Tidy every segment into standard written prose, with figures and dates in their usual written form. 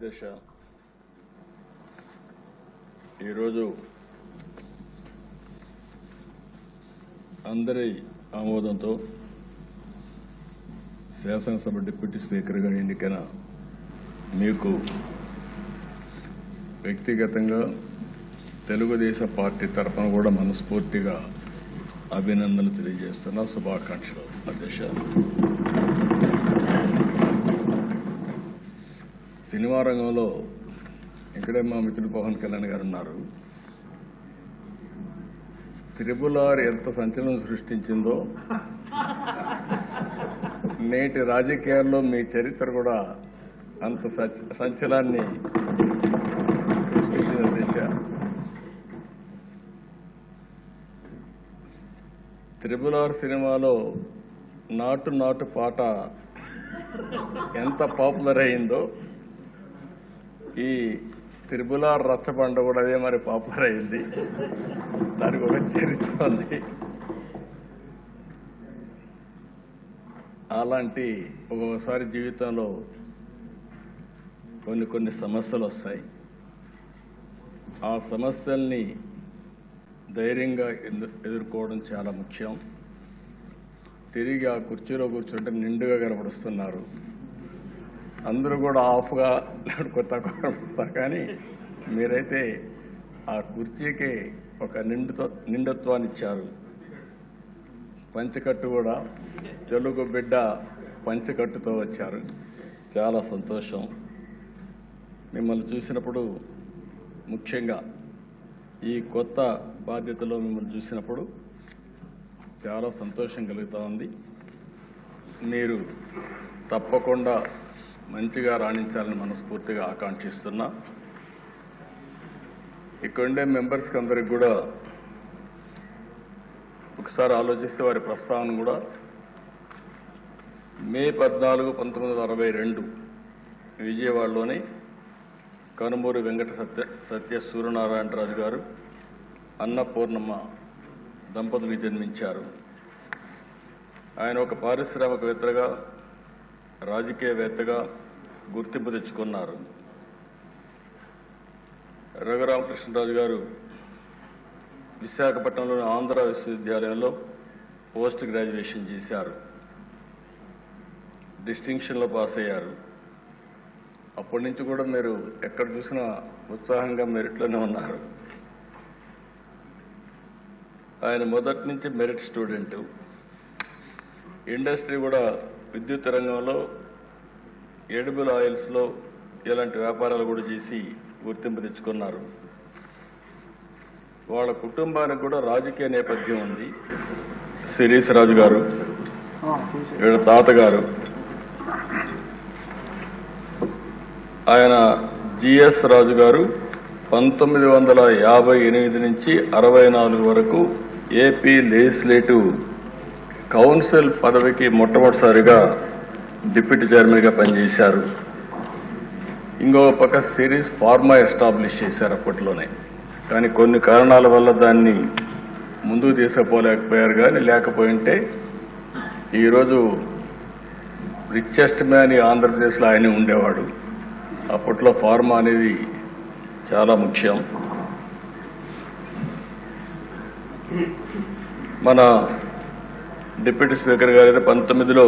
దశ ఈరోజు అందరి ఆమోదంతో శాసనసభ డిప్యూటీ స్పీకర్గా ఎన్నికైన మీకు వ్యక్తిగతంగా తెలుగుదేశం పార్టీ తరఫున కూడా మనస్ఫూర్తిగా అభినందనలు తెలియజేస్తున్నా. శుభాకాంక్షలు అధ్యక్ష. సినిమా రంగంలో ఇక్కడే మా మిత్రుడు పవన్ కళ్యాణ్ గారు ఉన్నారు. త్రిపుల్ ఎంత సంచలనం సృష్టించిందో నేటి రాజకీయాల్లో మీ చరిత్ర కూడా అంత సంచలనాన్ని సృష్టించిన దిశ. త్రిపుల్ సినిమాలో నాటు నాటు పాట ఎంత పాపులర్ అయిందో ఈ త్రిపుల్ రచ్చబండ కూడా అదే మరి పాపులర్ అయింది. దానికి ఒక చరిత్ర ఉంది. అలాంటి ఒక్కొక్కసారి జీవితంలో కొన్ని సమస్యలు వస్తాయి. ఆ సమస్యల్ని ధైర్యంగా ఎదుర్కోవడం చాలా ముఖ్యం. తిరిగి ఆ కుర్చీలో కూర్చుంటే నిండుగా కనబడుస్తున్నారు. అందరూ కూడా ఆఫ్గా కొత్త కనబడుస్తారు, కానీ మీరైతే ఆ కుర్చీకి ఒక నిండుత్వాన్ని ఇచ్చారు. పంచకట్టు కూడా తెలుగు బిడ్డ పంచకట్టుతో వచ్చారు. చాలా సంతోషం. మిమ్మల్ని చూసినప్పుడు, ముఖ్యంగా ఈ కొత్త బాధ్యతలో మిమ్మల్ని చూసినప్పుడు చాలా సంతోషం కలుగుతూ ఉంది. మీరు తప్పకుండా మంచిగా రాణించాలని మనస్ఫూర్తిగా ఆకాంక్షిస్తున్నా. ఇక్కడుండే మెంబర్స్కి అందరికి కూడా ఒకసారి ఆలోచిస్తే వారి ప్రస్తావన కూడా మే 14, 1962 విజయవాడలోని కనుమూరి వెంకట సత్య సూర్యనారాయణరాజు గారు, అన్నపూర్ణమ్మ దంపతులు జన్మించారు. ఆయన ఒక పారిశ్రామికవేత్తగా, రాజకీయవేత్తగా గుర్తింపు తెచ్చుకున్నారు. రఘురామకృష్ణరాజు గారు విశాఖపట్నంలోని ఆంధ్ర విశ్వవిద్యాలయంలో పోస్ట్ గ్రాడ్యుయేషన్ చేశారు. డిస్టింక్షన్లో పాస్ అయ్యారు. అప్పటి నుంచి కూడా మీరు ఎక్కడ చూసినా ఉత్సాహంగా మెరిట్లోనే ఉన్నారు. ఆయన మొదటి నుంచి మెరిట్ స్టూడెంట్. ఇండస్ట్రీ కూడా విద్యుత్ రంగంలో, ఎడిబుల్ ఆయిల్స్లో ఇలాంటి వ్యాపారాలు కూడా చేసి గుర్తింపు తెచ్చుకున్నారు. వాళ్ళ కుటుంబానికి కూడా రాజకీయ నేపథ్యం ఉంది. శిరీష్ రాజు గారు, వీళ్ళ తాతగారు, ఆయన జిఎస్ రాజు గారు 1958 నుంచి 64 వరకు ఏపీ లెజిస్లేటివ్ కౌన్సిల్ పదవికి మొట్టమొదటిసారిగా డిప్యూటీ చైర్మన్గా పనిచేశారు. ఇంకో పక్క సిరీస్ ఫార్మా ఎస్టాబ్లిష్ చేశారు అప్పట్లోనే. కానీ కొన్ని కారణాల వల్ల దాన్ని ముందుకు తీసుకుపోలేకపోయారు. కానీ లేకపోయింటే ఈరోజు రిచెస్ట్ మ్యాన్ ఆంధ్రప్రదేశ్లో ఆయనే ఉండేవాడు. అప్పట్లో ఫార్మా అనేది చాలా ముఖ్యం. మన డిప్యూటీ స్పీకర్ గారు 19లో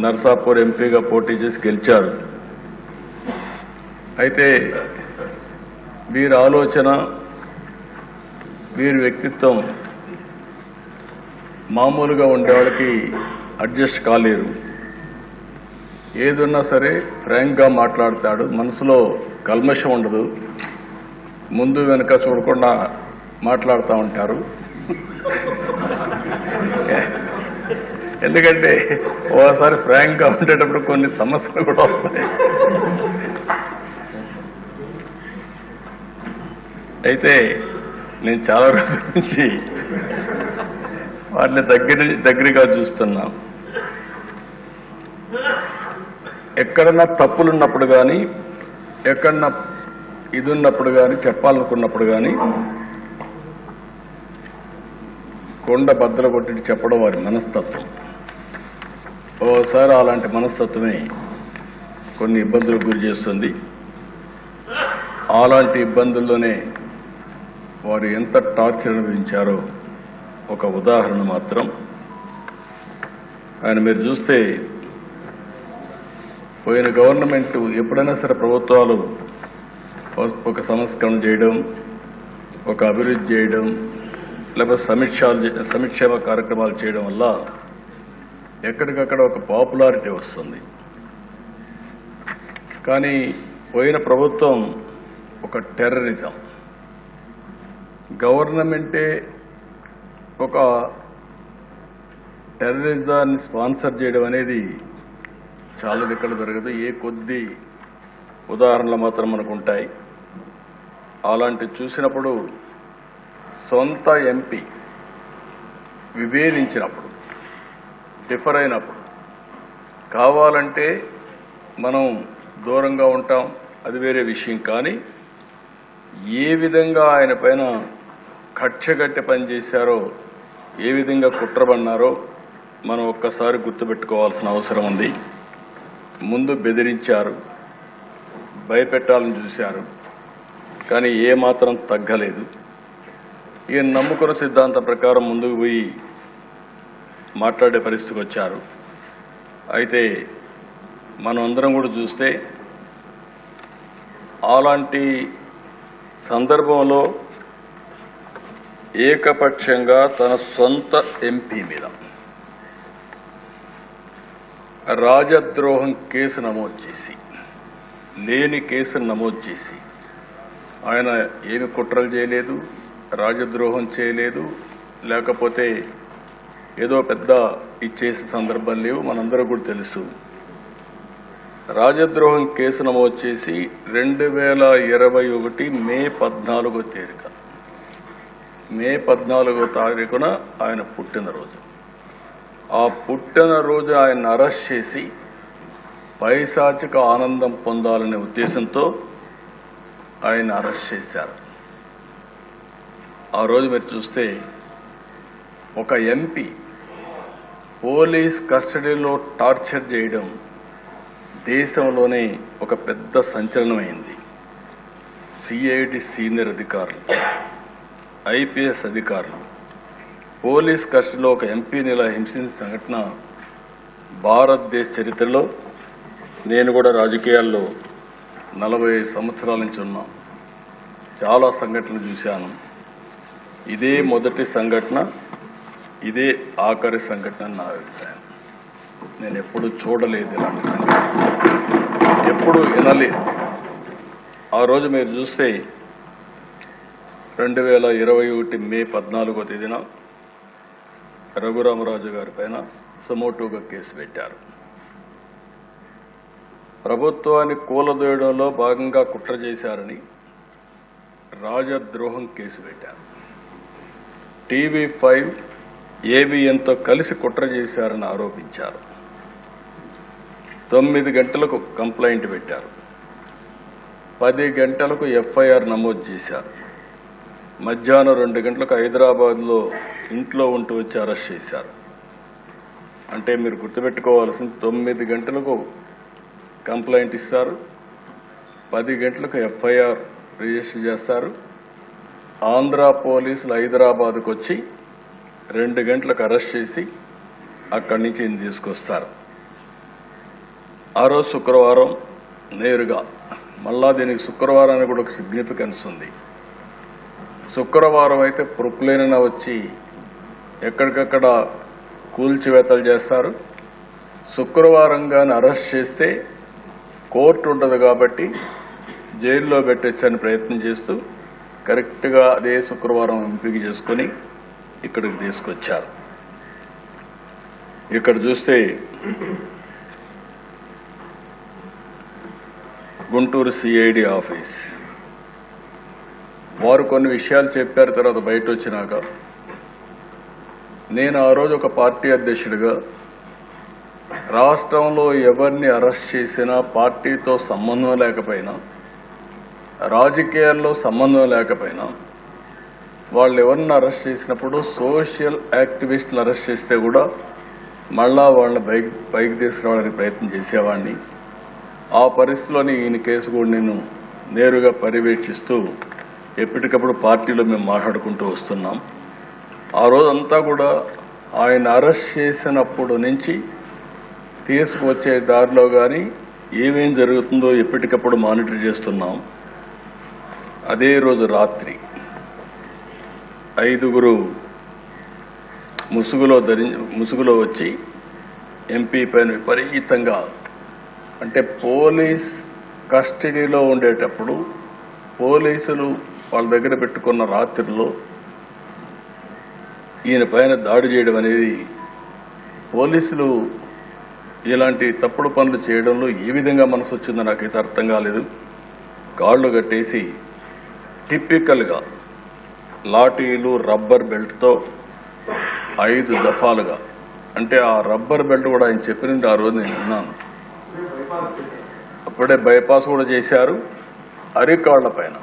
నర్సాపూర్ ఎంపీగా పోటీ చేసి గెలిచారు. అయితే వీరి ఆలోచన, వీరి వ్యక్తిత్వం మామూలుగా ఉండేవాళ్ళకి అడ్జస్ట్ కాలేరు. ఏదున్నా సరే ఫ్రాంక్గా మాట్లాడతాడు. మనసులో కల్మషం ఉండదు. ముందు వెనుక చూడకుండా మాట్లాడుతూ ఉంటారు. ఎందుకంటే ఓసారి ఫ్రాంక్గా ఉండేటప్పుడు కొన్ని సమస్యలు కూడా వస్తాయి. అయితే నేను చాలా రోజుల నుంచి వాటిని దగ్గరగా చూస్తున్నా. ఎక్కడన్నా తప్పులున్నప్పుడు కానీ, ఎక్కడన్నా ఇది ఉన్నప్పుడు కానీ, చెప్పాలనుకున్నప్పుడు కానీ కొండ బద్దలు కొట్టి చెప్పడం వారి మనస్తత్వం. ఓసారి అలాంటి మనస్తత్వమే కొన్ని ఇబ్బందులకు గురి చేస్తుంది. అలాంటి ఇబ్బందుల్లోనే వారు ఎంత టార్చర్ అనుభవించారో ఒక ఉదాహరణ మాత్రం. ఆయన మీరు చూస్తే పోయిన గవర్నమెంట్ ఎప్పుడైనా సరే ప్రభుత్వాలు ఒక సంస్కరణ చేయడం, ఒక అభివృద్ధి చేయడం, లేకపోతే సంక్షేమ కార్యక్రమాలు చేయడం వల్ల ఎక్కడికక్కడ ఒక పాపులారిటీ వస్తుంది. కానీ పోయిన ప్రభుత్వం ఒక టెర్రరిజం, గవర్నమెంటే ఒక టెర్రరిజాన్ని స్పాన్సర్ చేయడం అనేది చాలా దగ్గర జరగదు. ఏ కొద్ది ఉదాహరణలు మాత్రం మనకు ఉంటాయి. అలాంటి చూసినప్పుడు సొంత ఎంపీ విభేదించినప్పుడు, డిఫర్ అయినప్పుడు కావాలంటే మనం దూరంగా ఉంటాం, అది వేరే విషయం. కానీ ఏ విధంగా ఆయన పైన కక్షగట్టి పనిచేశారో, ఏ విధంగా కుట్రబన్నారో మనం ఒక్కసారి గుర్తుపెట్టుకోవాల్సిన అవసరం ఉంది. ముందు బెదిరించారు, భయపెట్టాలని చూశారు, కానీ ఏమాత్రం తగ్గలేదు. ఈయన నమ్ముకున్న సిద్ధాంతం ప్రకారం ముందుకు పోయి మాట్లాడే పరిస్థితికి వచ్చారు. అయితే మనం అందరం కూడా చూస్తే అలాంటి సందర్భంలో ఏకపక్షంగా తన సొంత ఎంపీ మీద రాజద్రోహం కేసు నమోదు చేసి, లేని కేసును నమోదు చేసి, ఆయన ఏమి కుట్రలు చేయలేదు, రాజద్రోహం చేయలేదు, లేకపోతే ఏదో పెద్ద ఇచ్చేసే సందర్భం లేవు. మనందరూ కూడా తెలుసు. రాజద్రోహం కేసు నమోదు చేసి 2021 మే 14వ తేదీన, మే 14వ తారీఖున ఆయన పుట్టినరోజు. ఆ పుట్టినరోజు ఆయన అరెస్ట్ చేసి పైశాచిక ఆనందం పొందాలనే ఉద్దేశంతో ఆయన అరెస్ట్ చేశారు. ఆ రోజు మీరు చూస్తే ఒక ఎంపీ పోలీస్ కస్టడీలో టార్చర్ చేయడం దేశంలోనే ఒక పెద్ద సంచలనమైంది. సిఐడి సీనియర్ అధికారులు, ఐపీఎస్ అధికారులు పోలీస్ కస్టడీలో ఒక ఎంపీని ఇలా హింసించిన సంఘటన భారతదేశ చరిత్రలో, నేను కూడా రాజకీయాల్లో 40 సంవత్సరాల నుంచి ఉన్నా, చాలా సంఘటనలు చూశాను. ఇదే మొదటి సంఘటన, ఇదే ఆఖరి సంఘటన నా అభిప్రాయం. నేను ఎప్పుడు చూడలేదు ఇలాంటి సంఘటన, ఎప్పుడు వినలేదు. ఆ రోజు మీరు చూస్తే 2021 మే 14వ తేదీన రఘురామరాజు గారి పైన సుమోటోగా కేసు పెట్టారు. ప్రభుత్వాన్ని కూలదోయడంలో భాగంగా కుట్ర చేశారని రాజద్రోహం కేసు పెట్టారు. TV5 ABNతో కలిసి కుట్ర చేశారని ఆరోపించారు. 9 గంటలకు కంప్లైంట్ పెట్టారు, 10 గంటలకు FIR నమోదు చేశారు. మధ్యాహ్నం 2 గంటలకు హైదరాబాద్లో ఇంట్లో ఉంటూ వచ్చి అరెస్ట్ చేశారు. అంటే మీరు గుర్తుపెట్టుకోవాల్సింది, 9 గంటలకు కంప్లైంట్ ఇస్తారు, 10 గంటలకు FIR రిజిస్టర్ చేస్తారు. ఆంధ్ర పోలీసులు హైదరాబాద్కు వచ్చి 2 గంటలకు అరెస్ట్ చేసి అక్కడి నుంచి ఈయన తీసుకొస్తారు. ఆ రోజు శుక్రవారం నేరుగా, మళ్ళా దీనికి శుక్రవారానికి కూడా ఒక సిగ్నిఫికెన్స్ ఉంది. శుక్రవారం అయితే ప్రొక్లైన్ వచ్చి ఎక్కడికక్కడ కూల్చివేతలు చేస్తారు. శుక్రవారం కానీ అరెస్ట్ చేస్తే కోర్టు ఉండదు కాబట్టి జైల్లో పెట్టొచ్చని ప్రయత్నం చేస్తూ కరెక్ట్గా అదే శుక్రవారం ఎంపిక చేసుకుని ఇక్కడికి తీసుకొచ్చారు. ఇక్కడ చూస్తే గుంటూరు సిఐడి ఆఫీస్ వారు కొన్ని విషయాలు చెప్పారు. తర్వాత బయట వచ్చినాక నేను ఆ రోజు ఒక పార్టీ అధ్యక్షుడిగా రాష్ట్రంలో ఎవరిని అరెస్ట్ చేసినా, పార్టీతో సంబంధం లేకపోయినా, రాజకీయాల్లో సంబంధం లేకపోయినా, వాళ్ళు ఎవరిని అరెస్ట్ చేసినప్పుడు సోషల్ యాక్టివిస్టులు అరెస్ట్ చేస్తే కూడా మళ్ళా వాళ్ళని పైకి తీసుకురావడానికి ప్రయత్నం చేసేవాడిని. ఆ పరిస్థితిలోని ఈయన కేసు కూడా నేను నేరుగా పర్యవేక్షిస్తూ ఎప్పటికప్పుడు పార్టీలో మేము మాట్లాడుకుంటూ వస్తున్నాం. ఆ రోజంతా కూడా ఆయన అరెస్ట్ చేసినప్పుడు నుంచి తీసుకువచ్చే దారిలో కానీ ఏమేం జరుగుతుందో ఎప్పటికప్పుడు మానిటర్ చేస్తున్నాం. అదే రోజు రాత్రి 5 ముసుగులో వచ్చి ఎంపీ పైన విపరీతంగా, అంటే పోలీస్ కస్టడీలో ఉండేటప్పుడు పోలీసులు వాళ్ళ దగ్గర పెట్టుకున్న రాత్రిలో ఈయన పైన దాడి చేయడం అనేది, పోలీసులు ఇలాంటి తప్పుడు పనులు చేయడంలో ఏ విధంగా మనసు వచ్చిందో నాకైతే అర్థం కాలేదు. కాళ్ళు కట్టేసి టిపికల్గా లాఠీలు రబ్బర్ బెల్ట్తో 5 దఫాలుగా, అంటే ఆ రబ్బర్ బెల్ట్ కూడా ఆయన చెప్పినట్టు ఆ రోజు నేను విన్నాను. అప్పుడే బైపాస్ కూడా చేశారు. అరికాళ్ల పైన,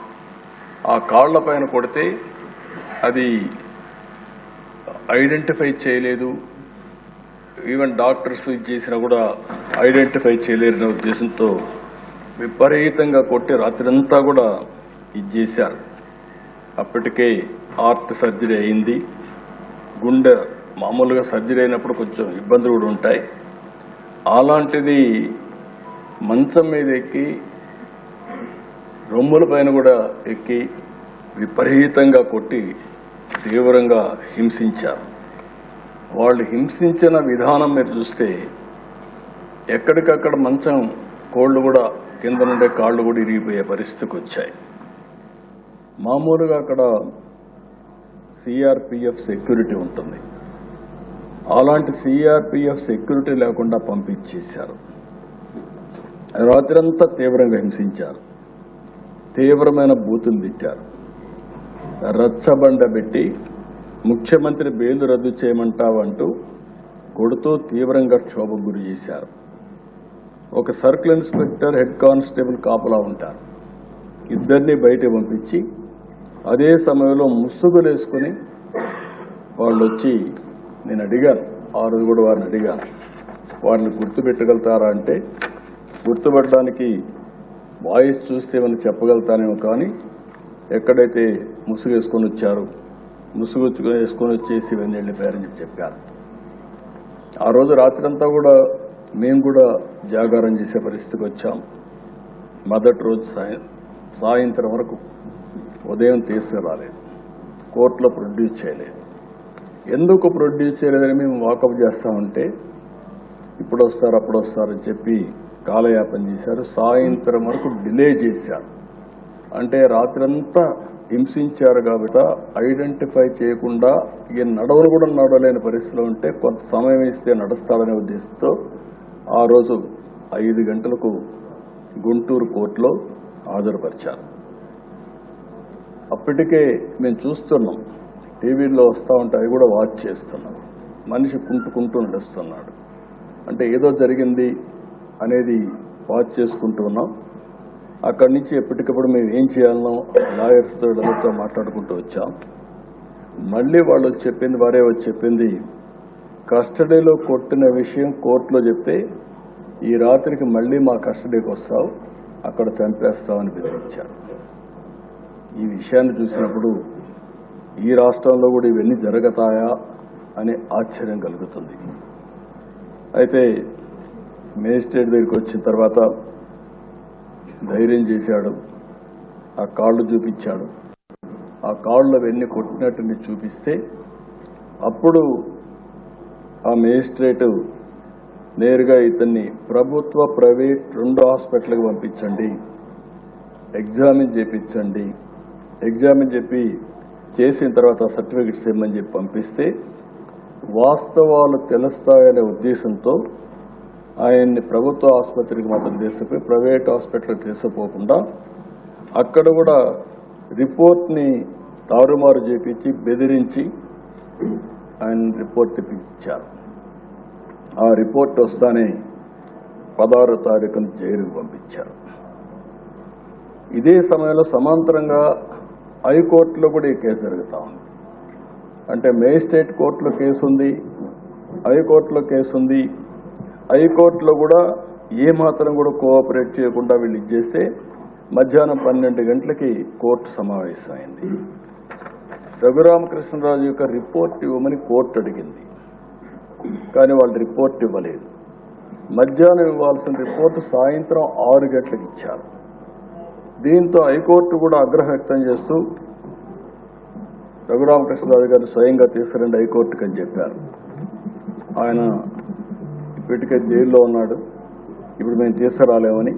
ఆ కాళ్ల పైన కొడితే అది ఐడెంటిఫై చేయలేదు. ఈవెన్ డాక్టర్స్ ఇది చేసినా కూడా ఐడెంటిఫై చేయలేరనే ఉద్దేశంతో విపరీతంగా కొట్టి రాత్రంతా కూడా ఇది చేశారు. అప్పటికే హార్ట్ సర్జరీ అయింది. గుండె మామూలుగా సర్జరీ అయినప్పుడు కొంచెం ఇబ్బందులు కూడా ఉంటాయి. అలాంటిది మంచం మీద ఎక్కి రొమ్ముల పైన కూడా ఎక్కి విపరీతంగా కొట్టి తీవ్రంగా హింసించారు. వాళ్ళు హింసించిన విధానం మీరు చూస్తే ఎక్కడికక్కడ మంచం కోళ్లు కూడా కింద నుండే కాళ్ళు కూడా ఇరిగిపోయే పరిస్థితికి వచ్చాయి. మామూలుగా అక్కడ సిఆర్పిఎఫ్ సెక్యూరిటీ ఉంటుంది. అలాంటి సిఆర్పిఎఫ్ సెక్యూరిటీ లేకుండా పంపించేశారు. రాత్రంతా తీవ్రంగా హింసించారు. తీవ్రమైన బూతులు తిట్టారు. రచ్చబండ పెట్టి ముఖ్యమంత్రి బెయిల్ రద్దు చేయమంటావంటూ కొడుతూ తీవ్రంగా క్షోభకు గురి చేశారు. ఒక సర్కిల్ ఇన్స్పెక్టర్, హెడ్ కానిస్టేబుల్ కాపలా ఉంటారు. ఇద్దరిని బయట పంపించి అదే సమయంలో ముసుగులు వేసుకుని వాళ్ళు వచ్చి, నేను అడిగాను ఆ రోజు కూడా వారిని అడిగాను, వారిని గుర్తుపెట్టగలుగుతారా అంటే గుర్తుపెట్టడానికి వాయిస్ చూస్తే ఏమైనా చెప్పగలుగుతానేమో, కానీ ఎక్కడైతే ముసుగు వేసుకొని వచ్చారు, ముసుగు వేసుకొని వచ్చేసి ఇవన్నీ వెళ్ళిపోయారని చెప్పారు. ఆ రోజు రాత్రంతా కూడా మేము కూడా జాగారం చేసే పరిస్థితికి వచ్చాం. మొదటి రోజు సాయంత్రం వరకు ఉదయం తీసుకురాలేదు, కోర్టులో ప్రొడ్యూస్ చేయలేదు. ఎందుకు ప్రొడ్యూస్ చేయలేదని మేము వాకప్ చేస్తామంటే ఇప్పుడు వస్తారు అప్పుడు వస్తారని చెప్పి కాలయాపన చేశారు. సాయంత్రం వరకు డిలే చేశారు. అంటే రాత్రంతా హింసించారు కాబట్టి ఐడెంటిఫై చేయకుండా ఈ నడవలు కూడా నడవలేని పరిస్థితిలో ఉంటే కొంత సమయం ఇస్తే నడుస్తాడనే ఉద్దేశంతో ఆ రోజు 5 గంటలకు గుంటూరు కోర్టులో హాజరుపరిచారు. అప్పటికే మేము చూస్తున్నాం, టీవీలో వస్తూ ఉంటే అవి కూడా వాచ్ చేస్తున్నాం. మనిషి కుంటుకుంటూ నడుస్తున్నాడు, అంటే ఏదో జరిగింది అనేది వాచ్ చేసుకుంటూ ఉన్నాం. అక్కడి నుంచి ఎప్పటికప్పుడు మేము ఏం చేయాలనో లాయర్స్తో ఎవరితో మాట్లాడుకుంటూ వచ్చాం. మళ్ళీ వాళ్ళు చెప్పింది, వారే వచ్చి చెప్పింది, కస్టడీలో కొట్టిన విషయం కోర్టులో చెప్తే ఈ రాత్రికి మళ్ళీ మా కస్టడీకి వస్తావు, అక్కడ చంపేస్తామని బెదిరించారు. ఈ విషయాన్ని చూసినప్పుడు ఈ రాష్ట్రంలో కూడా ఇవన్నీ జరుగుతాయా అనే ఆశ్చర్యం కలుగుతుంది. అయితే మేజిస్ట్రేట్ దగ్గరికి వచ్చిన తర్వాత ధైర్యం చేశాడు, ఆ కాళ్ళు చూపించాడు. ఆ కాళ్ళు అవన్నీ కొట్టినట్టు చూపిస్తే అప్పుడు ఆ మేజిస్ట్రేట్ నేరుగా ఇతన్ని ప్రభుత్వ ప్రైవేట్ 2 హాస్పిటల్కి పంపించండి, ఎగ్జామిన్ చేయించండి, ఎగ్జామిన్ చెప్పి చేసిన తర్వాత సర్టిఫికెట్స్ ఇవ్వమని చెప్పి పంపిస్తే వాస్తవాలు తెలుస్తాయనే ఉద్దేశంతో ఆయన్ని ప్రభుత్వ ఆసుపత్రికి మాత్రం తీసుకుపోయి ప్రైవేట్ హాస్పిటల్కి తీసుకుపోకుండా అక్కడ కూడా రిపోర్ట్ని తారుమారు చేపించి బెదిరించి ఆయన రిపోర్ట్ తెప్పించారు. ఆ రిపోర్ట్ వస్తానే 16వ తారీఖున జైలుకు పంపించారు. ఇదే సమయంలో సమాంతరంగా హైకోర్టులో కూడా ఈ కేసు జరుగుతూ ఉంది. అంటే మేజిస్ట్రేట్ కోర్టులో కేసు ఉంది, హైకోర్టులో కేసు ఉంది. హైకోర్టులో కూడా ఏమాత్రం కూడా కోఆపరేట్ చేయకుండా వీళ్ళు ఇచ్చేస్తే మధ్యాహ్నం 12 గంటలకి కోర్టు సమావేశమైంది. రఘురామకృష్ణరాజు యొక్క రిపోర్ట్ ఇవ్వమని కోర్టు అడిగింది, కానీ వాళ్ళు రిపోర్ట్ ఇవ్వలేదు. మధ్యాహ్నం ఇవ్వాల్సిన రిపోర్టు సాయంత్రం 6 గంటలకు ఇచ్చారు. దీంతో హైకోర్టు కూడా ఆగ్రహం వ్యక్తం చేస్తూ రఘురామకృష్ణరాజు గారు స్వయంగా తీసుకురండి హైకోర్టుకి అని చెప్పారు. ఆయన ఇప్పటికే జైల్లో ఉన్నాడు, ఇప్పుడు మేము తీసుకురాలేమని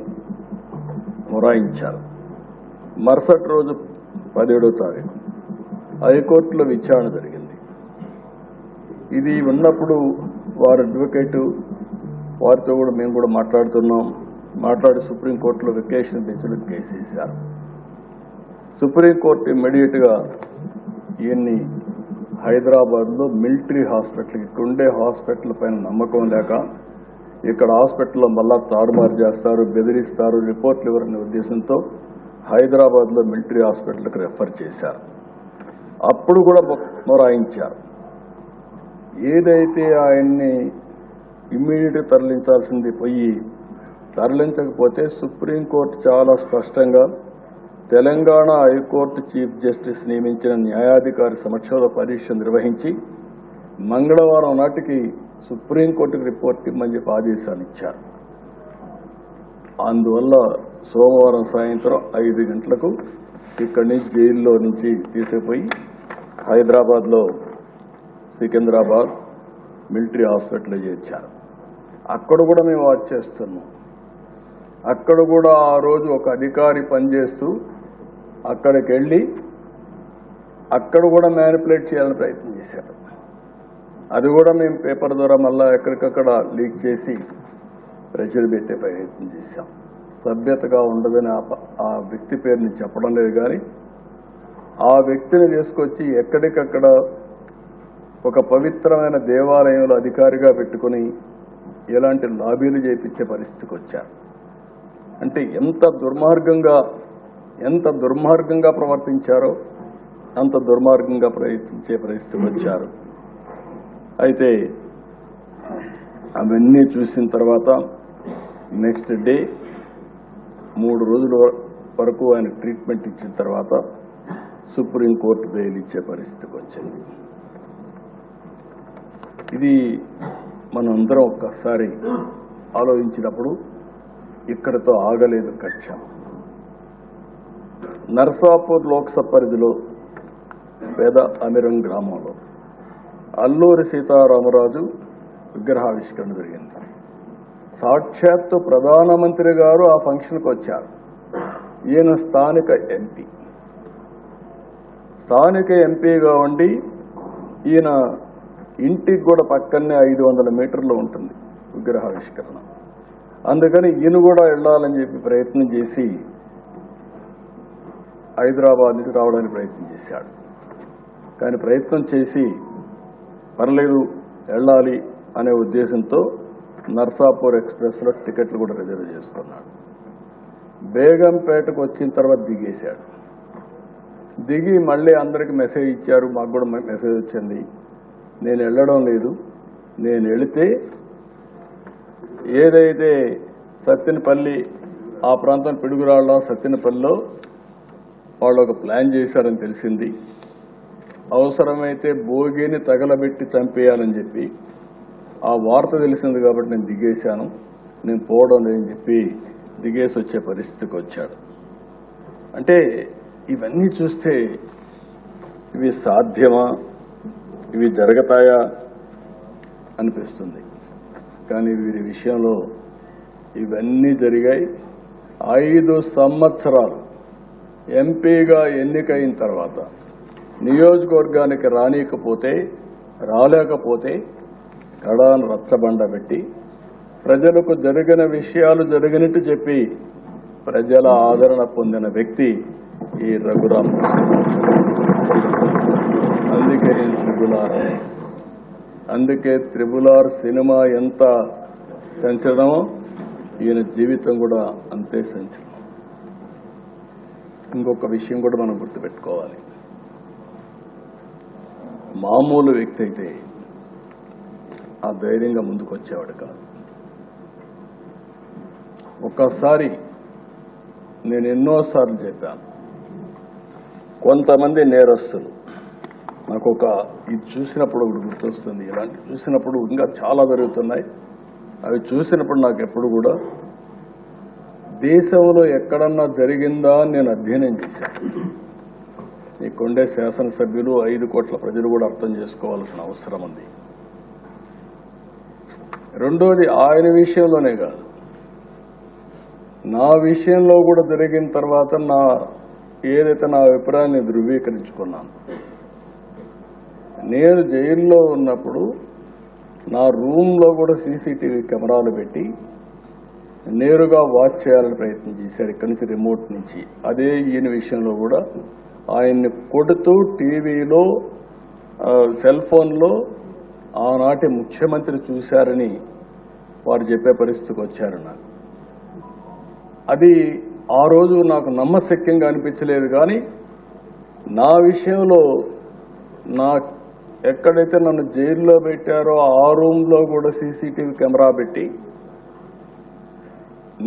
మొరాయించారు. మరుసటి రోజు 17వ తారీఖు హైకోర్టులో విచారణ జరిగింది. ఇది ఉన్నప్పుడు వారి అడ్వకేటు వారితో కూడా మేము కూడా మాట్లాడి సుప్రీంకోర్టులో వెకేషన్ బెంచ్లో కేసు వేశారు. సుప్రీంకోర్టు ఇమ్మీడియట్గా ఈయన్ని హైదరాబాద్లో మిలిటరీ హాస్పిటల్, ఇక్కడ ఉండే హాస్పిటల్ పైన నమ్మకం లేక ఇక్కడ హాస్పిటల్లో మళ్ళా తారుమారు చేస్తారు, బెదిరిస్తారు, రిపోర్ట్లు ఇవ్వరనే ఉద్దేశంతో హైదరాబాద్లో మిలిటరీ హాస్పిటల్కి రెఫర్ చేశారు. అప్పుడు కూడా మొరాయించారు. ఏదైతే ఆయన్ని ఇమ్మీడియట్గా తరలించాల్సింది పోయి తరలించకపోతే సుప్రీంకోర్టు చాలా స్పష్టంగా తెలంగాణ హైకోర్టు చీఫ్ జస్టిస్ నియమించిన న్యాయాధికారి సమక్షంలో పరీక్ష నిర్వహించి మంగళవారం నాటికి సుప్రీంకోర్టుకు రిపోర్ట్ ఇమ్మని చెప్పి ఆదేశాలు ఇచ్చారు. అందువల్ల సోమవారం సాయంత్రం 5 గంటలకు ఇక్కడి నుంచి జైల్లో నుంచి తీసుకుపోయి హైదరాబాద్లో సికింద్రాబాద్ మిలిటరీ హాస్పిటల్లో చేర్చారు. అక్కడ కూడా మేము వాచ్ చేస్తున్నాం. అక్కడ కూడా ఆ రోజు ఒక అధికారి పనిచేస్తూ అక్కడికి వెళ్ళి అక్కడ కూడా మ్యానిపులేట్ చేయాలని ప్రయత్నం చేశారు. అది కూడా మేము పేపర్ ద్వారా మళ్ళా ఎక్కడికక్కడ లీక్ చేసి ప్రెషర్ పెట్టే ప్రయత్నం చేశాం. సభ్యతగా ఉండదని ఆ వ్యక్తి పేరుని చెప్పడం లేదు, కానీ ఆ వ్యక్తిని తీసుకొచ్చి ఎక్కడికక్కడ ఒక పవిత్రమైన దేవాలయంలో అధికారిగా పెట్టుకుని ఎలాంటి లాబీలు చేయించే పరిస్థితికి వచ్చారు. అంటే ఎంత దుర్మార్గంగా ప్రవర్తించారో అంత దుర్మార్గంగా ప్రయత్నించే పరిస్థితికి వచ్చారు. అయితే అవన్నీ చూసిన తర్వాత నెక్స్ట్ డే 3 రోజుల వరకు ఆయన ట్రీట్మెంట్ ఇచ్చిన తర్వాత సుప్రీంకోర్టు బెయిల్ ఇచ్చే పరిస్థితికి వచ్చింది. ఇది మనందరం ఒక్కసారి ఆలోచించినప్పుడు ఇక్కడతో ఆగలేదు కక్ష. నర్సాపూర్ లోక్సభ పరిధిలో పేద అమిరం గ్రామంలో అల్లూరి సీతారామరాజు విగ్రహావిష్కరణ జరిగింది. సాక్షాత్తు ప్రధానమంత్రి గారు ఆ ఫంక్షన్కి వచ్చారు. ఈయన స్థానిక ఎంపీగా ఉండి ఈయన ఇంటికి కూడా పక్కనే 500 మీటర్లు ఉంటుంది విగ్రహావిష్కరణ. అందుకని ఈయన కూడా వెళ్ళాలని చెప్పి ప్రయత్నం చేసి హైదరాబాద్ నుంచి రావడానికి ప్రయత్నం చేశాడు. కానీ ప్రయత్నం చేసి పర్లేదు వెళ్ళాలి అనే ఉద్దేశంతో నర్సాపూర్ ఎక్స్ప్రెస్లో టికెట్లు కూడా రిజర్వ్ చేసుకున్నాడు. బేగంపేటకు వచ్చిన తర్వాత దిగేశాడు. దిగి మళ్ళీ అందరికి మెసేజ్ ఇచ్చారు, మాకు కూడా మెసేజ్ వచ్చింది, నేను వెళ్ళడం లేదు, నేను వెళితే ఏదైతే సత్తెనపల్లి ఆ ప్రాంతం పిడుగురాళ్ళ సత్తెనపల్లిలో వాళ్ళు ఒక ప్లాన్ చేశారని తెలిసింది. అవసరమైతే భోగిని తగలబెట్టి చంపేయాలని చెప్పి ఆ వార్త తెలిసింది కాబట్టి నేను దిగేశాను, నేను పోవడం లేదని చెప్పి దిగేసి వచ్చే పరిస్థితికి వచ్చాడు. అంటే ఇవన్నీ చూస్తే ఇవి సాధ్యమా, ఇవి జరుగుతాయా అనిపిస్తుంది. కానీ వీరి విషయంలో ఇవన్నీ జరిగాయి. 5 సంవత్సరాలు ఎంపీగా ఎన్నికైన తర్వాత నియోజకవర్గానికి రాలేకపోతే కడాను రచ్చబండ పెట్టి ప్రజలకు జరిగిన విషయాలు జరిగినట్టు చెప్పి ప్రజల ఆదరణ పొందిన వ్యక్తి ఈ రఘురామకృష్ణరాజు. అందుకే త్రిబుల్-ఆర్ సినిమా ఎంత సంచలనమో ఈయన జీవితం కూడా అంతే సంచలనం. ఇంకొక విషయం కూడా మనం గుర్తుపెట్టుకోవాలి. మామూలు వ్యక్తి అయితే ఆ ధైర్యంగా ముందుకు వచ్చేవాడు కాదు. ఒక్కసారి నేను ఎన్నోసార్లు చెప్పాను, కొంతమంది నేరస్తులు నాకు ఇది చూసినప్పుడు ఒకటి గుర్తొస్తుంది. ఇలాంటి చూసినప్పుడు ఇంకా చాలా జరుగుతున్నాయి. అవి చూసినప్పుడు నాకు ఎప్పుడు కూడా దేశంలో ఎక్కడన్నా జరిగిందా అని నేను అధ్యయనం చేశాను. ఇక్కడుండే శాసనసభ్యులు 5 కోట్ల ప్రజలు కూడా అర్థం చేసుకోవాల్సిన అవసరం ఉంది. రెండోది ఆయన విషయంలోనే కాదు, నా విషయంలో కూడా జరిగిన తర్వాత ఏదైతే నా అభిప్రాయాన్ని ధృవీకరించుకున్నాను. నేను జైల్లో ఉన్నప్పుడు నా రూమ్లో కూడా సీసీటీవీ కెమెరాలు పెట్టి నేరుగా వాచ్ చేయాలని ప్రయత్నం చేశారు ఇక్కడి నుంచి, రిమోట్ నుంచి. అదే ఈయన విషయంలో కూడా ఆయన్ని కొడుతూ టీవీలో సెల్ ఫోన్లో ఆనాటి ముఖ్యమంత్రి చూశారని వారు చెప్పే పరిస్థితికి వచ్చారు. నాకు అది ఆ రోజు నాకు నమ్మశక్యంగా అనిపించలేదు. కానీ నా విషయంలో ఎక్కడైతే నన్ను జైల్లో పెట్టారో ఆ రూమ్లో కూడా సీసీటీవీ కెమెరా పెట్టి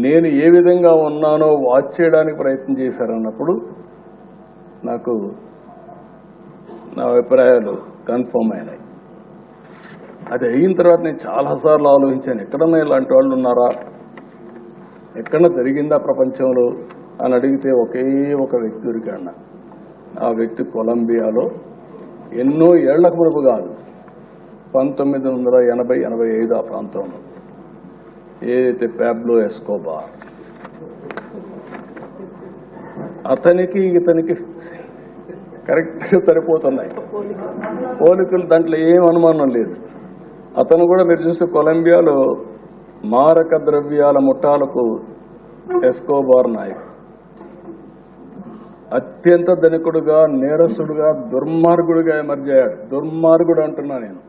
నేను ఏ విధంగా ఉన్నానో వాచ్ చేయడానికి ప్రయత్నం చేశారన్నప్పుడు నాకు నా అభిప్రాయాలు కన్ఫర్మ్ అయినాయి. అది అయిన తర్వాత నేను చాలాసార్లు ఆలోచించాను, ఎక్కడన్నా ఇలాంటి వాళ్ళు ఉన్నారా, ఎక్కడన్నా జరిగిందా ప్రపంచంలో అని అడిగితే ఒకే ఒక వ్యక్తి దొరికాడు. ఆ వ్యక్తి కొలంబియాలో ఎన్నో ఏళ్లకు మునుపు కాదు, 1980-85 ఆ ప్రాంతంలో ఏదైతే పాబ్లో ఎస్కోబార్, అతనికి ఇతనికి కరెక్ట్గా సరిపోతున్నాయి పోలికలు, దాంట్లో ఏం అనుమానం లేదు. అతను కూడా మీరు చూస్తే కొలంబియాలో మారక ద్రవ్యాల ముఠాలకు ఎస్కోబార్ నాయక్, అత్యంత ధనికుడుగా, నేరస్తుడుగా, దుర్మార్గుడిగా ఎమర్జయ్యాడు. దుర్మార్గుడు అంటున్నా నేను.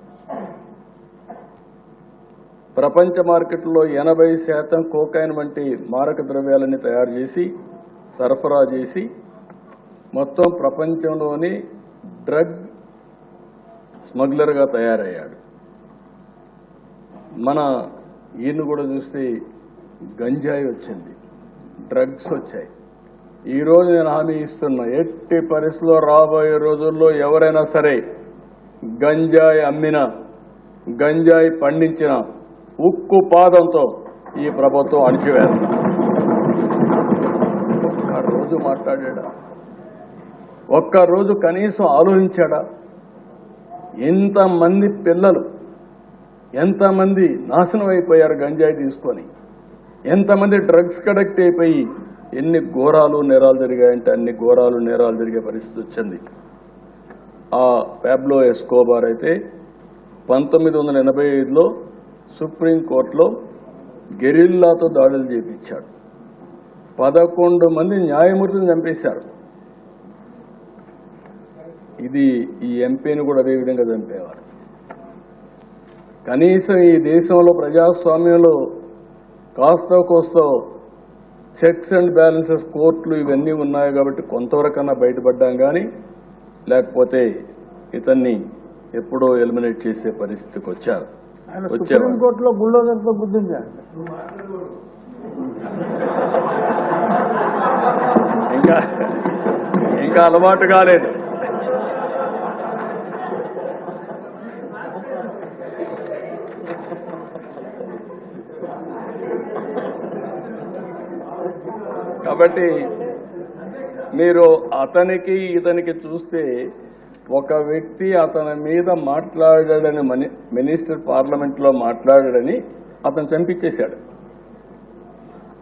ప్రపంచ మార్కెట్లో 80% కోకైన్ వంటి మారక ద్రవ్యాలని తయారు చేసి సరఫరా చేసి మొత్తం ప్రపంచంలోని డ్రగ్ స్మగ్లర్గా తయారయ్యాడు. మన ఈయన కూడా చూస్తే గంజాయి వచ్చింది, డ్రగ్స్ వచ్చాయి. ఈరోజు నేను హామీ ఇస్తున్నా, ఎట్టి పరిస్థితుల్లో రాబోయే రోజుల్లో ఎవరైనా సరే గంజాయి అమ్మినా, గంజాయి పండించిన ఉక్కు పాదంతో ఈ ప్రభుత్వం అణిచివేస్తా. ఒక్కరోజు మాట్లాడా? ఒక్కరోజు కనీసం ఆలోచించాడా? ఎంతమంది పిల్లలు, ఎంతమంది నాశనం అయిపోయారు గంజాయి తీసుకొని, ఎంతమంది డ్రగ్స్ కడెక్ట్ అయిపోయి ఎన్ని ఘోరాలు నేరాలు జరిగాయంటే అన్ని ఘోరాలు నేరాలు జరిగే పరిస్థితి వచ్చింది. ఆ పాబ్లో ఎస్కోబార్ అయితే 1985లో సుప్రీంకోర్టులో గెరిల్లాతో దాడులు చేయించాడు. 11 మంది న్యాయమూర్తులను చంపేశారు. ఈ ఎంపీని కూడా అదేవిధంగా చంపేవారు. కనీసం ఈ దేశంలో ప్రజాస్వామ్యంలో కాస్త కోస్తో చెక్స్ అండ్ బ్యాలెన్సెస్, కోర్టులు ఇవన్నీ ఉన్నాయి కాబట్టి కొంతవరకన్నా బయటపడ్డాం. కానీ లేకపోతే ఇతన్ని ఎప్పుడో ఎలిమినేట్ చేసే పరిస్థితికి వచ్చారు. సుప్రీంకోర్టులో బుల్డోజర్తో గుర్తించారు. ఇంకా అలవాటు కాలేదు. కాబట్టి మీరు అతనికి ఇతనికి చూస్తే ఒక వ్యక్తి అతని మీద మాట్లాడాడని, మినిస్టర్ పార్లమెంట్లో మాట్లాడాడని అతను చంపించేశాడు.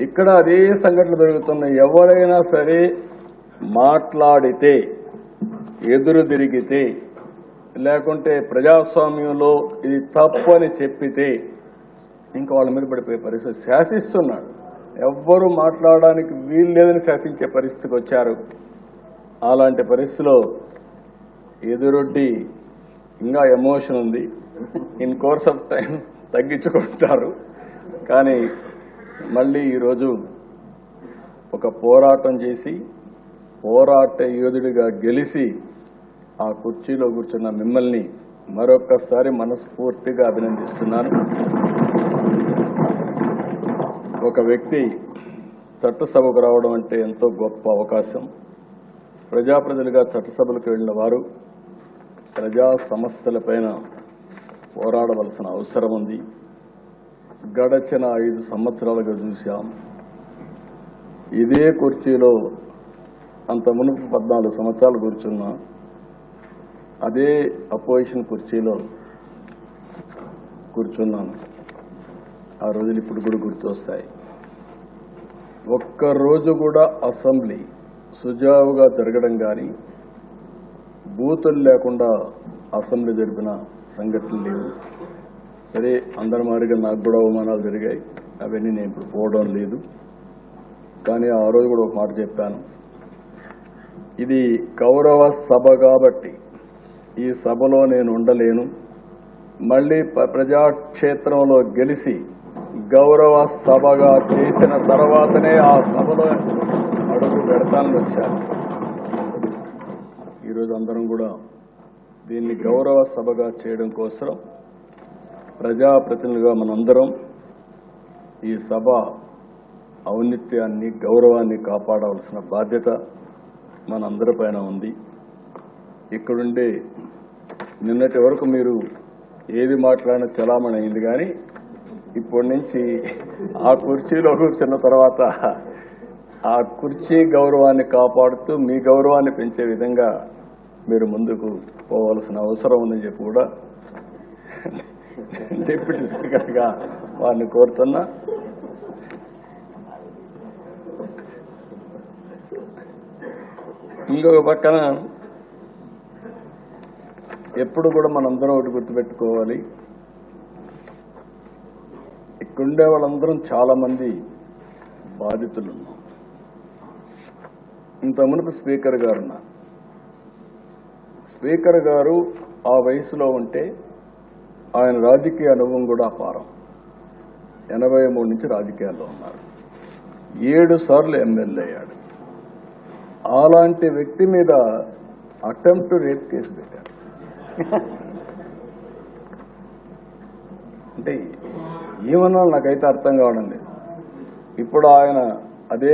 ఇక్కడ అదే సంఘటనలు జరుగుతున్నాయి. ఎవరైనా సరే మాట్లాడితే, ఎదురు తిరిగితే, లేకుంటే ప్రజాస్వామ్యంలో ఇది తప్పు అని చెప్పితే ఇంకా వాళ్ళ మీద పడిపోయే పరిస్థితి. శాసిస్తున్నాడు, ఎవ్వరూ మాట్లాడడానికి వీలు లేదని శాసించే పరిస్థితికి వచ్చారు. అలాంటి పరిస్థితిలో ఎదురొడ్డి ఇంకా ఎమోషన్ ఉంది, ఇన్ కోర్స్ ఆఫ్ టైం తగ్గించుకుంటారు. కానీ మళ్ళీ ఈరోజు ఒక పోరాటం చేసి పోరాట యోధుడిగా గెలిచి ఆ కుర్చీలో కూర్చున్న మిమ్మల్ని మరొకసారి మనస్ఫూర్తిగా అభినందిస్తున్నాను. ఒక వ్యక్తి చట్టసభకు రావడం అంటే ఎంతో గొప్ప అవకాశం. ప్రజలుగా చట్టసభలకు వెళ్ళిన వారు ప్రజా సమస్యలపైన పోరాడవలసిన అవసరం ఉంది. గడచిన 5 సంవత్సరాలుగా చూశాం. ఇదే కుర్చీలో అంత మునుపు 14 సంవత్సరాలు కూర్చున్నా అదే అపోజిషన్ కుర్చీలో కూర్చున్నాను. ఆ రోజులు ఇప్పుడు కూడా గుర్తొస్తాయి. ఒక్కరోజు కూడా అసెంబ్లీ సుజావుగా జరగడం కానీ బూతులు లేకుండా అసెంబ్లీ జరిపిన సంఘటనలు లేవు. సరే, అందరి మాదిరిగా నాకు కూడా అవమానాలు జరిగాయి. అవన్నీ నేను ఇప్పుడు పోవడం లేదు. కానీ ఆ రోజు కూడా ఒక మాట చెప్పాను, ఇది గౌరవ సభ కాబట్టి ఈ సభలో నేను ఉండలేను. మళ్ళీ ప్రజాక్షేత్రంలో గెలిచి గౌరవ సభగా చేసిన తర్వాతనే ఆ సభలో అడుగు పెడతానని వచ్చాను. ఈరోజు అందరం కూడా దీన్ని గౌరవ సభగా చేయడం కోసం ప్రజాప్రతినిధులుగా మనందరం ఈ సభ ఔన్నత్యాన్ని, గౌరవాన్ని కాపాడవలసిన బాధ్యత మనందరిపైన ఉంది. ఇక్కడుండే నిన్నటి వరకు మీరు ఏది మాట్లాడినా చలామణి అయింది. కానీ ఇప్పటి నుంచి ఆ కుర్చీలో కూర్చున్న తర్వాత ఆ కుర్చీ గౌరవాన్ని కాపాడుతూ మీ గౌరవాన్ని పెంచే విధంగా మీరు ముందుకు పోవాల్సిన అవసరం ఉందని చెప్పి కూడా డిప్యూటీ స్పీకర్గా వారిని కోరుతున్నా. ఇంకొక పక్కన ఎప్పుడు కూడా మనందరం ఒకటి గుర్తుపెట్టుకోవాలి, ఇక్కడుండే వాళ్ళందరం చాలా మంది బాధితులు ఉన్నాం. ఇంత మునుపు స్పీకర్ గారు ఉన్నారు. స్పీకర్ గారు ఆ వయసులో ఉంటే ఆయన రాజకీయ అనుభవం కూడా అపారం. 83 నుంచి రాజకీయాల్లో ఉన్నారు. 7 సార్లు ఎమ్మెల్యే అయ్యాడు. అలాంటి వ్యక్తి మీద అటెంప్ట్ రేప్ కేసు పెట్టారు. అంటే ఏమన్నా నాకైతే అర్థం కావడం లేదు. ఇప్పుడు ఆయన అదే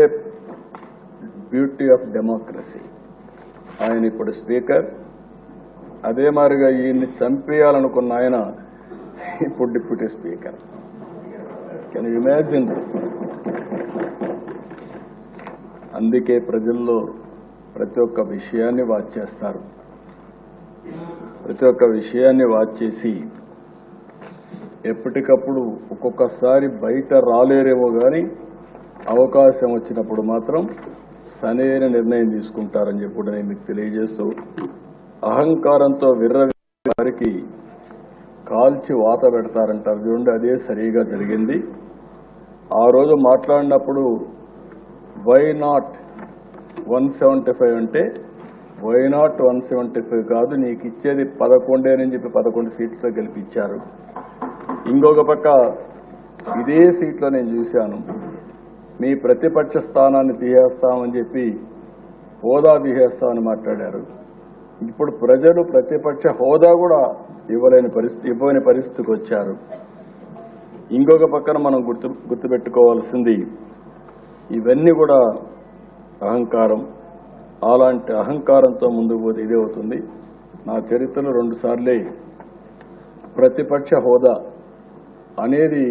బ్యూటీ ఆఫ్ డెమోక్రసీ, ఆయన ఇప్పుడు స్పీకర్. అదే మాదిరిగా ఈయన్ని చంపేయాలనుకున్న ఆయన ఇప్పుడు deputy speaker. Can you imagine this? అందుకే ప్రజల్లో ప్రతి ఒక్క విషయాన్ని వాచ్ చేస్తారు. ప్రతి ఒక్క విషయాన్ని వాచ్ చేసి ఎప్పటికప్పుడు ఒక్కొక్కసారి బయట రాలేరేమో కానీ అవకాశం వచ్చినప్పుడు మాత్రం సరైన నిర్ణయం తీసుకుంటారని చెప్పి కూడా నేను మీకు తెలియజేస్తూ, అహంకారంతో వారికి కాల్చి వాత పెడతారంటారు చూడండి, అదే సరిగా జరిగింది. ఆ రోజు మాట్లాడినప్పుడు వై నాట్ 175 అంటే వై నాట్ 175 కాదు, నీకు ఇచ్చేది 11 అని చెప్పి 11 సీట్లతో గెలిపించారు. ఇంకొక పక్క ఇదే సీట్లో నేను చూశాను, మీ ప్రతిపక్ష స్థానాన్ని తీసేస్తామని చెప్పి హోదా తీసేస్తామని మాట్లాడారు. ఇప్పుడు ప్రజలు ప్రతిపక్ష హోదా కూడా ఇవ్వని పరిస్థితికి వచ్చారు. ఇంకొక పక్కన మనం గుర్తుపెట్టుకోవాల్సింది, ఇవన్నీ కూడా అహంకారం. అలాంటి అహంకారంతో ముందుకు పోతే ఇదే అవుతుంది. నా చరిత్రలో 2 సార్లే ప్రతిపక్ష హోదా అనేది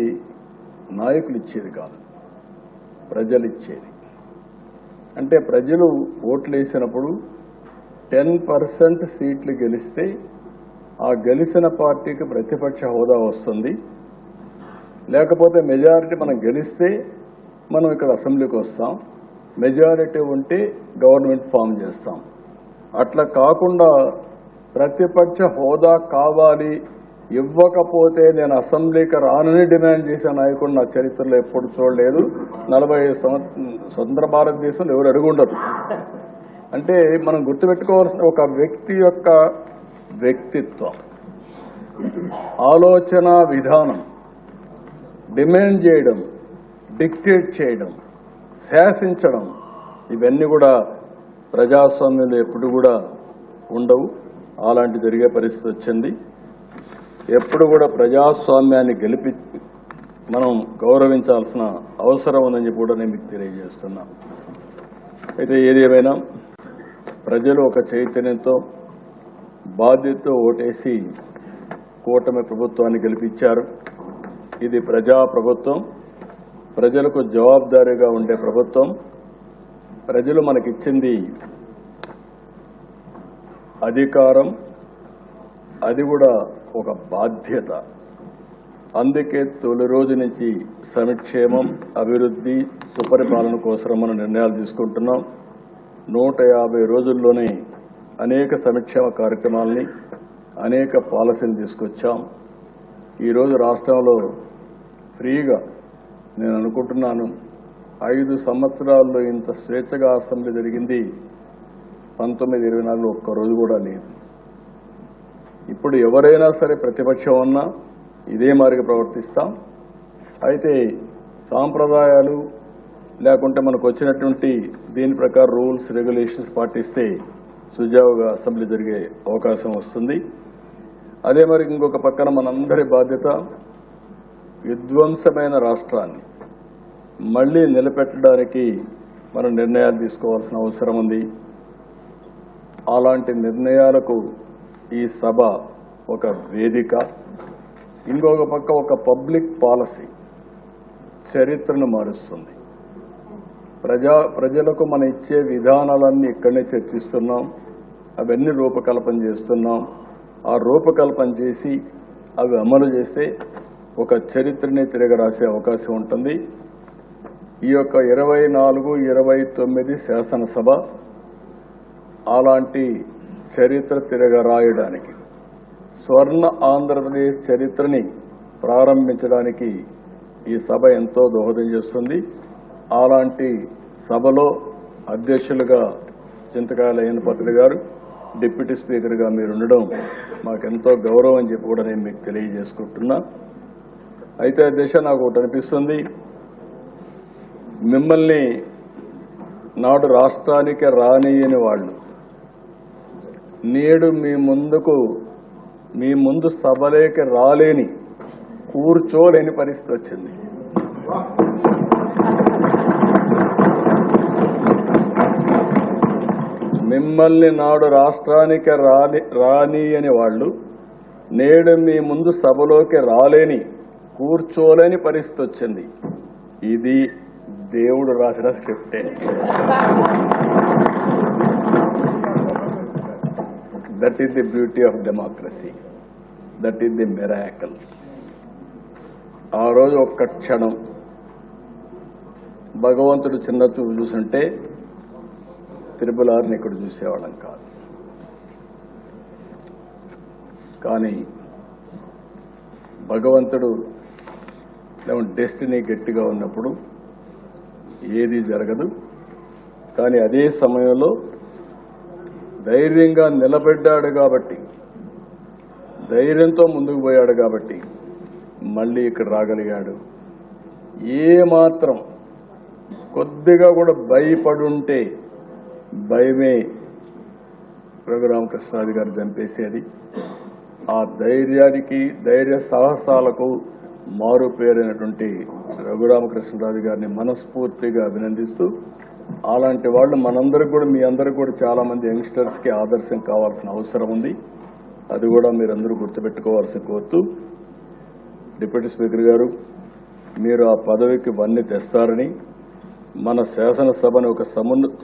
నాయకులు ఇచ్చేది కాదు, ప్రజలు ఇచ్చేది. అంటే ప్రజలు ఓట్లు వేసినప్పుడు 10% సీట్లు గెలిస్తే ఆ గెలిచిన పార్టీకి ప్రతిపక్ష హోదా వస్తుంది. లేకపోతే మెజారిటీ మనం గెలిస్తే మనం ఇక్కడ అసెంబ్లీకి వస్తాం, మెజారిటీ ఉంటే గవర్నమెంట్ ఫామ్ చేస్తాం. అట్లా కాకుండా ప్రతిపక్ష హోదా కావాలి, ఇవ్వకపోతే నేను అసెంబ్లీకి రానని డిమాండ్ చేసే నాయకుడు నా చరిత్రలో ఎప్పుడు చూడలేదు. 45 స్వతంత్ర భారతదేశంలో ఎవరు అడుగుండరు. అంటే మనం గుర్తుపెట్టుకోవాల్సిన ఒక వ్యక్తి యొక్క వ్యక్తిత్వం, ఆలోచన విధానం, డిమాండ్ చేయడం, డిక్టేట్ చేయడం, శాసించడం, ఇవన్నీ కూడా ప్రజాస్వామ్యంలో ఎప్పుడు కూడా ఉండవు. అలాంటి జరిగే పరిస్థితి వచ్చింది. ఎప్పుడు కూడా ప్రజాస్వామ్యాన్ని మనం గౌరవించాల్సిన అవసరం ఉందని చెప్పి కూడా నేను మీకు తెలియజేస్తున్నా. అయితే ఏది ఏమైనా ప్రజలు ఒక చైతన్యంతో బాధ్యతతో ఓటేసి కూటమి ప్రభుత్వాన్ని గెలిపించారు. ఇది ప్రజా ప్రభుత్వం, ప్రజలకు జవాబుదారీగా ఉండే ప్రభుత్వం. ప్రజలు మనకిచ్చింది అధికారం, అది కూడా ఒక బాధ్యత. అందుకే తొలి రోజు నుంచి సంక్షేమం, అభివృద్ధి, సుపరిపాలన కోసం మనం నిర్ణయాలు తీసుకుంటున్నాం. 150 రోజుల్లోనే అనేక సంక్షేమ కార్యక్రమాలని, అనేక పాలసీని తీసుకొచ్చాం. ఈరోజు రాష్ట్రంలో ఫ్రీగా నేను అనుకుంటున్నాను 5 సంవత్సరాల్లో ఇంత స్వేచ్ఛగా అసెంబ్లీ జరిగింది 1924 ఒక్కరోజు కూడా లేదు. ఇప్పుడు ఎవరైనా సరే ప్రతిపక్షం ఉన్నా ఇదే మాదిరిగా ప్రవర్తిస్తాం. అయితే సాంప్రదాయాలు లేకుంటే మనకు వచ్చినటువంటి దీని ప్రకారం రూల్స్ రెగ్యులేషన్స్ పాటిస్తే సుజావుగా అసెంబ్లీ జరిగే అవకాశం వస్తుంది. అదే మరి ఇంకొక పక్కన మనందరి బాధ్యత విధ్వంసమైన రాష్ట్రాన్ని మళ్లీ నిలబెట్టడానికి మనం నిర్ణయాలు తీసుకోవాల్సిన అవసరం ఉంది. అలాంటి నిర్ణయాలకు ఈ సభ ఒక వేదిక. ఇంకొక పక్క ఒక పబ్లిక్ పాలసీ చరిత్రను మారుస్తుంది. ప్రజలకు మనం ఇచ్చే విధానాలన్నీ ఇక్కడనే చర్చిస్తున్నాం, అవన్నీ రూపకల్పన చేస్తున్నాం. ఆ రూపకల్పన చేసి అవి అమలు చేస్తే ఒక చరిత్రని తిరగరాసే అవకాశం ఉంటుంది. ఈ యొక్క 24-29 శాసనసభ అలాంటి చరిత్ర తిరగరాయడానికి, స్వర్ణ ఆంధ్రప్రదేశ్ చరిత్రని ప్రారంభించడానికి ఈ సభ ఎంతో దోహదం చేస్తుంది. అలాంటి సభలో అధ్యక్షులుగా చింతకాయల అయ్యన్నపాత్రుడు గారు, డిప్యూటీ స్పీకర్గా మీరు ఉండడం మాకెంతో గౌరవం అని చెప్పి కూడా నేను మీకు తెలియజేసుకుంటున్నా. అయితే అధ్యక్ష, నాకు ఒకటి అనిపిస్తుంది, మిమ్మల్ని నాడు రాష్ట్రానికి రానియని వాళ్ళు నేడు మీ ముందు సభలోకి రాలేని, కూర్చోలేని పరిస్థితి వచ్చింది. మిమ్మల్ని నాడు రాష్ట్రానికి రానియని వాళ్ళు నేడు మీ ముందు సభలోకి రాలేని, కూర్చోలేని పరిస్థితి వచ్చింది. ఇది దేవుడు రాసిన స్క్రిప్టే. That is the beauty of democracy, that is the miracle. ఆ రోజు ఒక్క క్షణం భగవంతుడు చిన్న చూపు చూసుంటే తిరుమలని ఇక్కడ చూసేవాళ్ళం కాదు. కానీ భగవంతుడు డెస్టినీ గట్టిగా ఉన్నప్పుడు ఏది జరగదు. కానీ అదే సమయంలో ధైర్యంగా నిలబడ్డాడు కాబట్టి, ధైర్యంతో ముందుకు పోయాడు కాబట్టి మళ్ళీ ఇక్కడ రాగలిగాడు. ఏమాత్రం కొద్దిగా కూడా భయపడుంటే భయమే రఘురామకృష్ణరాజు గారు చంపేసేది. ఆ ధైర్యానికి, ధైర్య సాహసాలకు మారు పేరైనటువంటి రఘురామకృష్ణరాజు గారిని మనస్ఫూర్తిగా అభినందిస్తూ, అలాంటి వాళ్ళు మనందరికి కూడా, మీ అందరికి కూడా చాలా మంది యంగ్స్టర్స్ కి ఆదర్శం కావాల్సిన అవసరం ఉంది. అది కూడా మీరందరూ గుర్తుపెట్టుకోవాల్సి కోరుతూ, డిప్యూటీ స్పీకర్ గారు, మీరు ఆ పదవికి వన్నీ తెస్తారని, మన శాసనసభని ఒక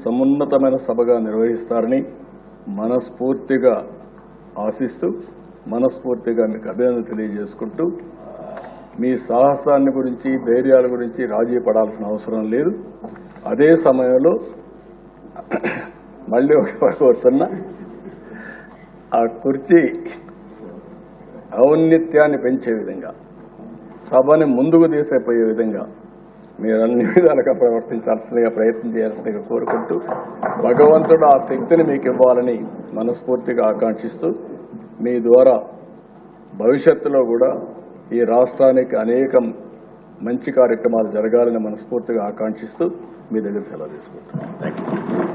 సమున్నతమైన సభగా నిర్వహిస్తారని మనస్ఫూర్తిగా ఆశిస్తూ, మనస్ఫూర్తిగా మీకు అభినందన తెలియజేసుకుంటూ, మీ సాహసాన్ని గురించి, ధైర్యాల గురించి రాజీ పడాల్సిన అవసరం లేదు. అదే సమయంలో మళ్ళీ వస్తున్న ఆ కుర్చీ ఔన్నత్యాన్ని పెంచే విధంగా, సభని ముందుకు తీసేపోయే విధంగా మీరు అన్ని విధాలుగా ప్రవర్తించాల్సిందిగా, ప్రయత్నం చేయాల్సిందిగా కోరుకుంటూ, భగవంతుడు ఆ శక్తిని మీకు ఇవ్వాలని మనస్ఫూర్తిగా ఆకాంక్షిస్తూ, మీ ద్వారా భవిష్యత్తులో కూడా ఈ రాష్ట్రానికి అనేక మంచి కార్యక్రమాలు జరగాలని మనస్ఫూర్తిగా ఆకాంక్షిస్తూ మీ దగ్గర సెలవు తీసుకుంటున్నాను. Thank you.